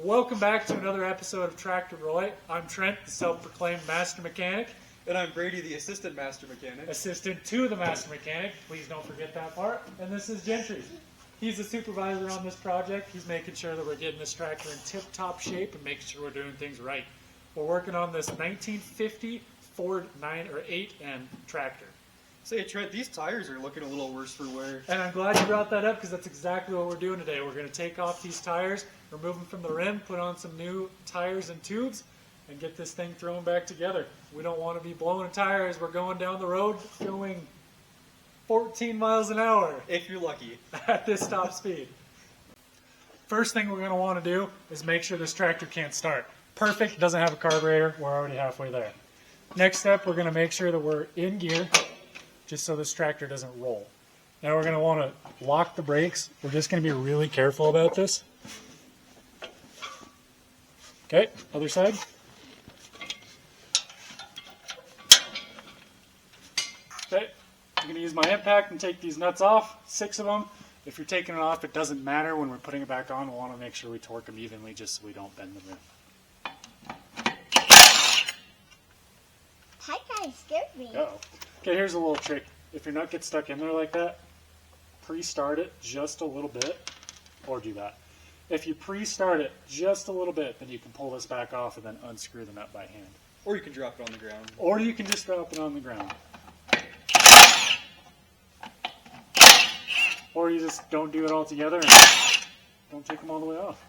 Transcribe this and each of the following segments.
Welcome back to another episode of Tractor Roy. I'm Trent, the self-proclaimed master mechanic. And I'm Brady, the assistant master mechanic. Assistant to the master mechanic. Please don't forget that part. And this is Gentry. He's the supervisor on this project. He's making sure that we're getting this tractor in tip-top shape and making sure we're doing things right. We're working on this 1950 Ford 8N tractor. Say, Trent, these tires are looking a little worse for wear. And I'm glad you brought that up because that's exactly what we're doing today. We're going to take off these tires, remove them from the rim, put on some new tires and tubes, and get this thing thrown back together. We don't want to be blowing a tire as we're going down the road going 14 miles an hour If you're lucky. at this top speed. First thing we're going to want to do is make sure this tractor can't start. Perfect, doesn't have a carburetor, we're already halfway there. Next step, we're going to make sure that we're in gear, just so this tractor doesn't roll. Now we're going to want to lock the brakes. We're just going to be really careful about this. Okay, other side. Okay, I'm going to use my impact and take these nuts off, 6 of them. If you're taking it off, it doesn't matter. When we're putting it back on, we'll want to make sure we torque them evenly just so we don't bend the rim. That guy scared me. Uh-oh. Okay, here's a little trick. If your nut gets stuck in there like that, pre-start it just a little bit, or do that. If you pre-start it just a little bit, then you can pull this back off and then unscrew the nut by hand. Or you can drop it on the ground. Or you can just drop it on the ground. Or you just don't do it all together and don't take them all the way off.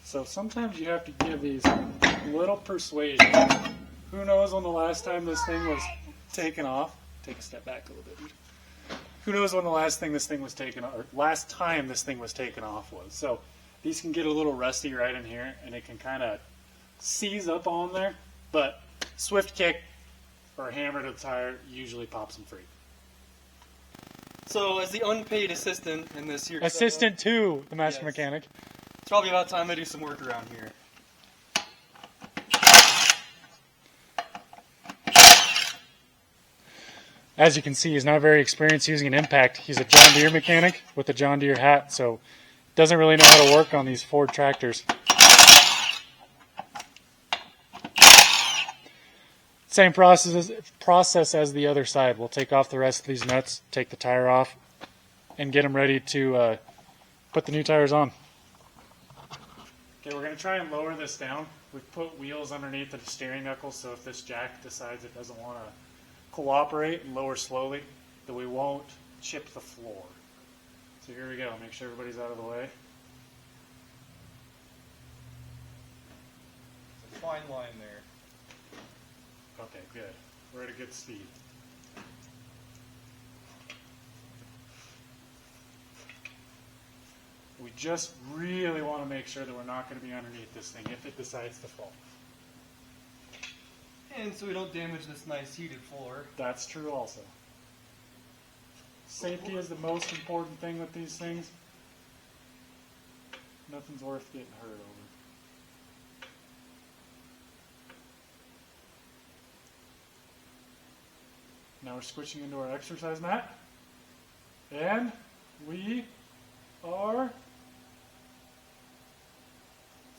So sometimes you have to give these little persuasion. Who knows when the last time this thing was taken off? Take a step back a little bit. Who knows when the last time this thing was taken off was. So these can get a little rusty right in here, and it can kind of seize up on there. But swift kick or hammer to the tire usually pops them free. So, as the unpaid assistant in this here Assistant to the master Yes. mechanic. it's probably about time I do some work around here. As you can see, he's not very experienced using an impact. He's a John Deere mechanic with a John Deere hat, so doesn't really know how to work on these Ford tractors. Same process as the other side. We'll take off the rest of these nuts, take the tire off, and get them ready to put the new tires on. Okay, we're going to try and lower this down. We've put wheels underneath the steering knuckles, so if this jack decides it doesn't want to cooperate and lower slowly, that we won't chip the floor. So here we go. Make sure everybody's out of the way. It's a fine line there. Okay, good. We're at a good speed. We just really want to make sure that we're not going to be underneath this thing if it decides to fall. And so we don't damage this nice heated floor. That's true also. Safety is the most important thing with these things. Nothing's worth getting hurt over. Now we're switching into our exercise mat. And we are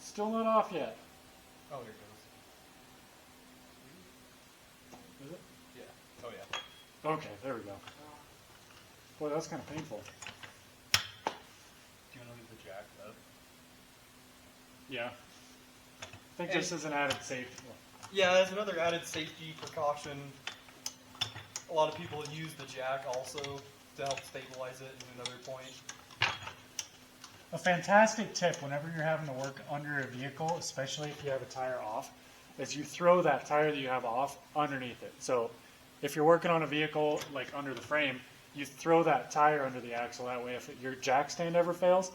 still not off yet. Oh, here it goes. Is it? Yeah. Oh, yeah. Okay, there we go. Boy, that's kind of painful. Do you want to leave the jack up? Yeah. I think this is an added safety. Yeah, that's another added safety precaution. A lot of people use the jack also to help stabilize it at another point. A fantastic tip whenever you're having to work under a vehicle, especially if you have a tire off, is you throw that tire that you have off underneath it. So if you're working on a vehicle like under the frame, you throw that tire under the axle. That way if your jack stand ever fails,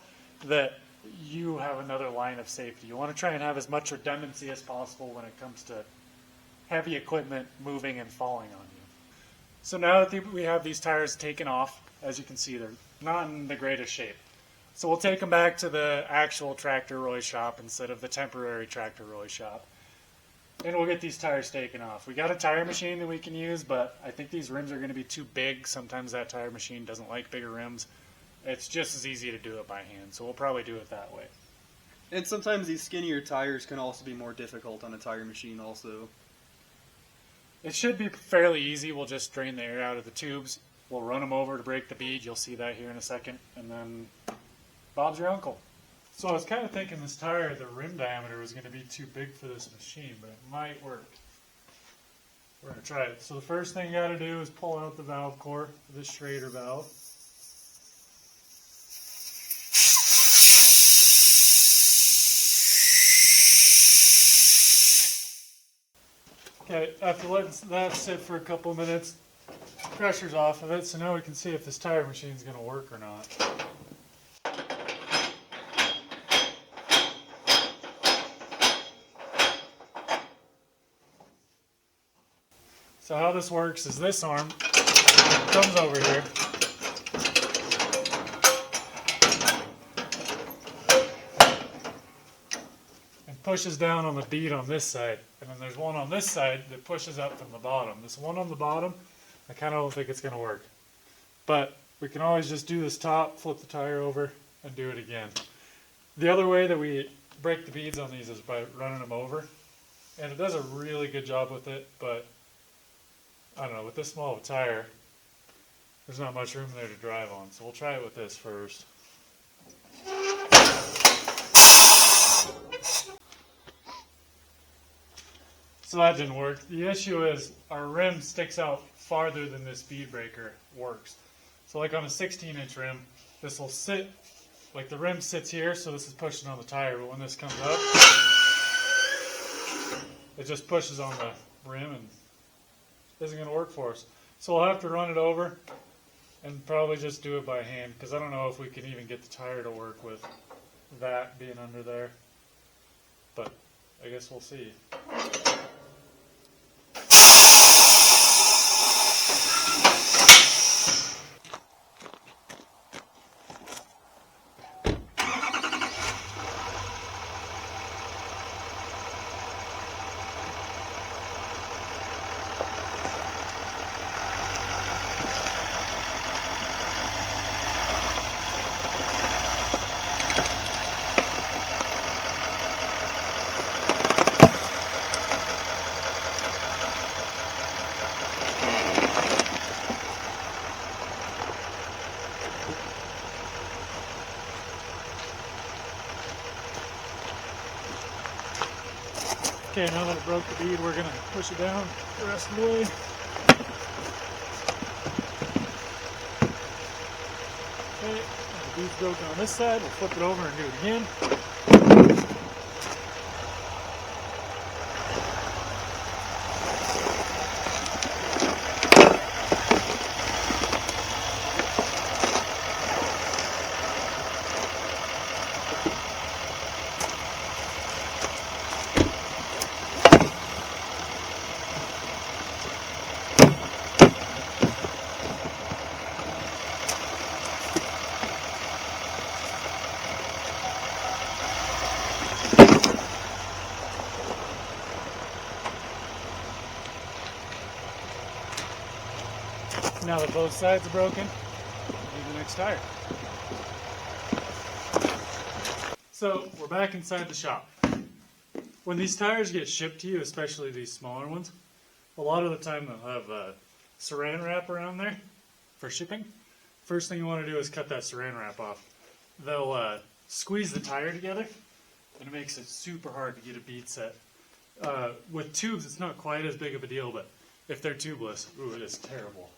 that you have another line of safety. You want to try and have as much redundancy as possible when it comes to heavy equipment moving and falling on you. So now that we have these tires taken off, as you can see, they're not in the greatest shape. So we'll take them back to the actual Tractor Roy shop instead of the temporary Tractor Roy shop. and we'll get these tires taken off. We got a tire machine that we can use, but I think these rims are going to be too big. Sometimes that tire machine doesn't like bigger rims. It's just as easy to do it by hand, so we'll probably do it that way. And sometimes these skinnier tires can also be more difficult on a tire machine also. It should be fairly easy. We'll just drain the air out of the tubes. We'll run them over to break the bead. You'll see that here in a second. And then Bob's your uncle. So I was kind of thinking this tire, the rim diameter was going to be too big for this machine, but it might work. We're going to try it. So the first thing you got to do is pull out the valve core for the Schrader valve. Okay, after letting that sit for a couple minutes, pressure's off of it, so now we can see if this tire machine is going to work or not. So how this works is this arm comes over here. And pushes down on the bead on this side. And then there's one on this side that pushes up from the bottom. This one on the bottom, I kind of don't think it's going to work. But we can always just do this top, flip the tire over, and do it again. The other way that we break the beads on these is by running them over. And it does a really good job with it, but I don't know, with this small of a tire, there's not much room there to drive on. So we'll try it with this first. So that didn't work. The issue is our rim sticks out farther than this bead breaker works. So like on a 16-inch rim, this will sit, like the rim sits here, so this is pushing on the tire, but when this comes up, it just pushes on the rim and isn't going to work for us. So we'll have to run it over and probably just do it by hand, because I don't know if we can even get the tire to work with that being under there. But I guess we'll see. Okay, now that it broke the bead, we're going to push it down the rest of the way. Okay, the bead's broken on this side. We'll flip it over and do it again. Now that both sides are broken, we'll do the next tire. So we're back inside the shop. When these tires get shipped to you, especially these smaller ones, a lot of the time they'll have saran wrap around there for shipping. First thing you want to do is cut that saran wrap off. They'll squeeze the tire together, and it makes it super hard to get a bead set. With tubes, it's not quite as big of a deal, but if they're tubeless, ooh, it is terrible.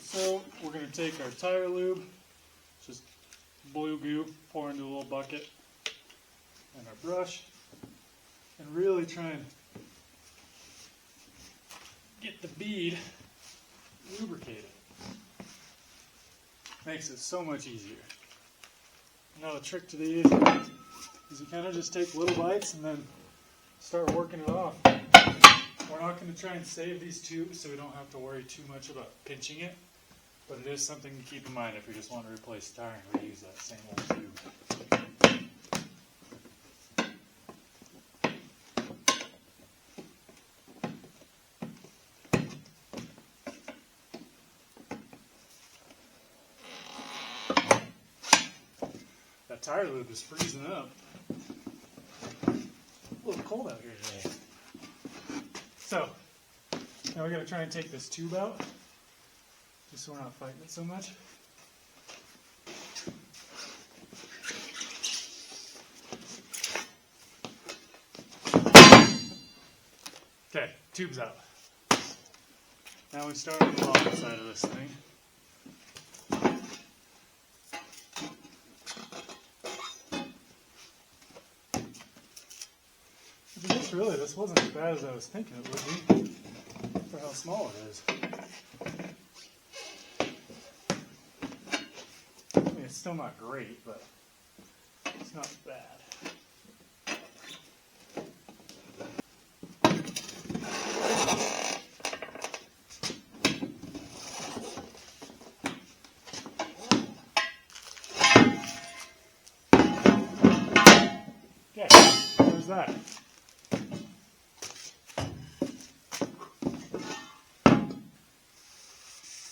So we're going to take our tire lube, just blue goo, pour into a little bucket, and our brush, and really try and get the bead lubricated. Makes it so much easier. Now the trick to these is you kind of just take little bites and then start working it off. We're not going to try and save these tubes so we don't have to worry too much about pinching it. But it is something to keep in mind if you just want to replace the tire and reuse that same old tube. That tire lube is freezing up. A little cold out here today. So, now we gotta try and take this tube out, just so we're not fighting it so much. Okay, tube's out. Now we start on the bottom side of this thing. Really, this wasn't as bad as I was thinking it would be for how small it is. I mean, it's still not great, but it's not bad. Okay, there's that.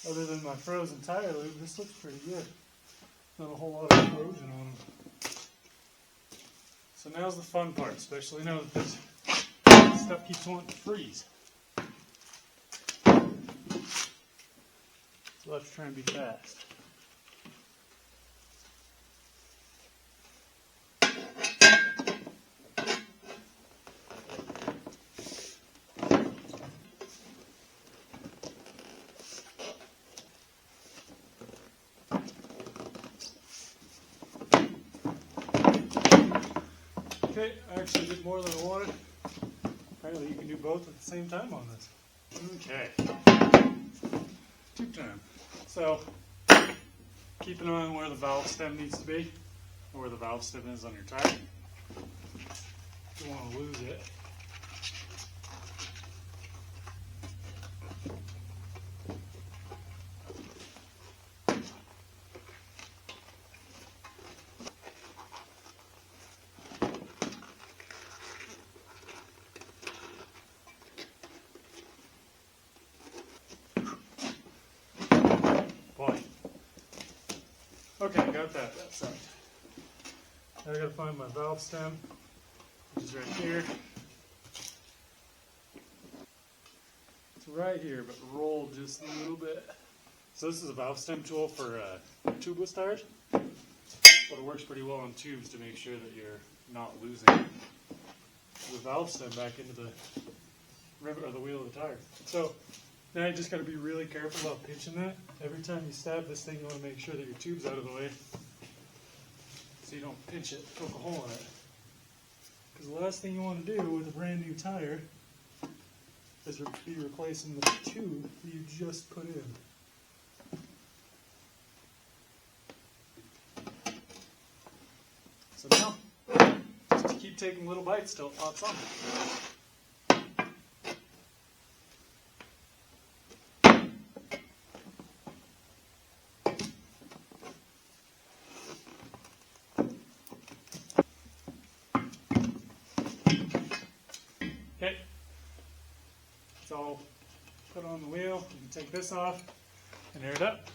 Other than my frozen tire lube, this looks pretty good. Not a whole lot of corrosion on them. So now's the fun part, especially now that this stuff keeps wanting to freeze. So let's try and be fast. Okay, I actually did more than I wanted. Apparently you can do both at the same time on this. Okay. Tube time. So, keep an eye on where the valve stem needs to be, or where the valve stem is on your tire. You don't want to lose it. Okay, got that side. Now I gotta find my valve stem, which is right here. It's right here, but rolled just a little bit. So this is a valve stem tool for tubeless tires, but it works pretty well on tubes to make sure that you're not losing the valve stem back into the rivet or the wheel of the tire. So now you just got to be really careful about pinching that. Every time you stab this thing, you want to make sure that your tube's out of the way so you don't pinch it, poke a hole in it. Because the last thing you want to do with a brand new tire is be replacing the tube that you just put in. So now, just keep taking little bites till it pops on. Okay, it's all put on the wheel. You can take this off and air it up.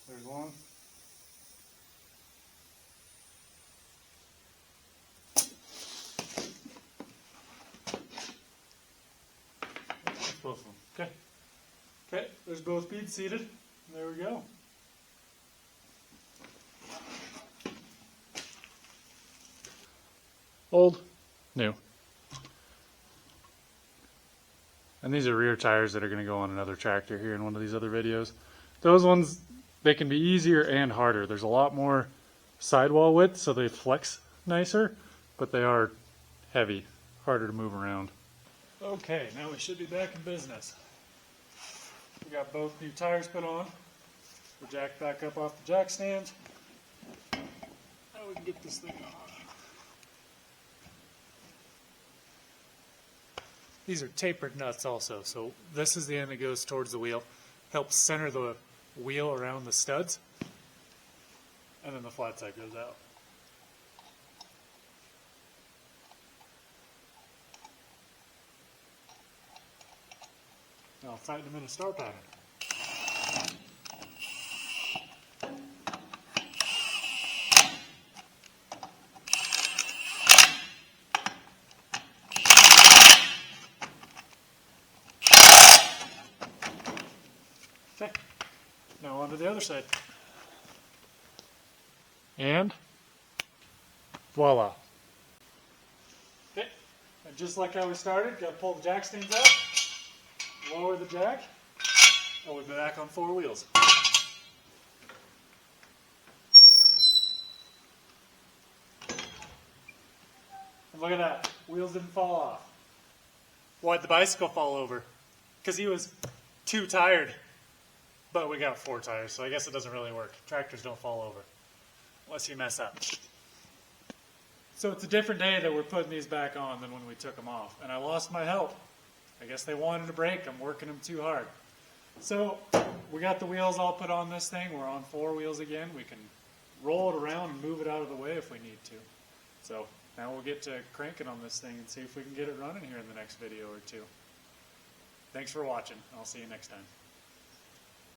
There's one. That's both of them. Okay. Okay, there's both beads seated. There we go. Old, new. And these are rear tires that are going to go on another tractor here in one of these other videos. Those ones, they can be easier and harder. There's a lot more sidewall width, so they flex nicer, but they are heavy, harder to move around. Okay, now we should be back in business. We got both new tires put on. We're jacked back up off the jack stand. we can get this thing on. These are tapered nuts also, so this is the end that goes towards the wheel. Helps center the wheel around the studs, and then the flat side goes out. Now I'll tighten them in a star pattern. Okay, now on to the other side. And voila. Okay, and just like how we started, gotta pull the jack stands out, lower the jack, and we'll be back on 4 wheels. And look at that, wheels didn't fall off. Why'd the bicycle fall over? Because he was too tired. But we got 4 tires, so I guess it doesn't really work. Tractors don't fall over, unless you mess up. So it's a different day that we're putting these back on than when we took them off. And I lost my help. I guess they wanted to break. I'm working them too hard. So we got the wheels all put on this thing. We're on 4 wheels again. We can roll it around and move it out of the way if we need to. So now we'll get to cranking on this thing and see if we can get it running here in the next video or 2. Thanks for watching. I'll see you next time.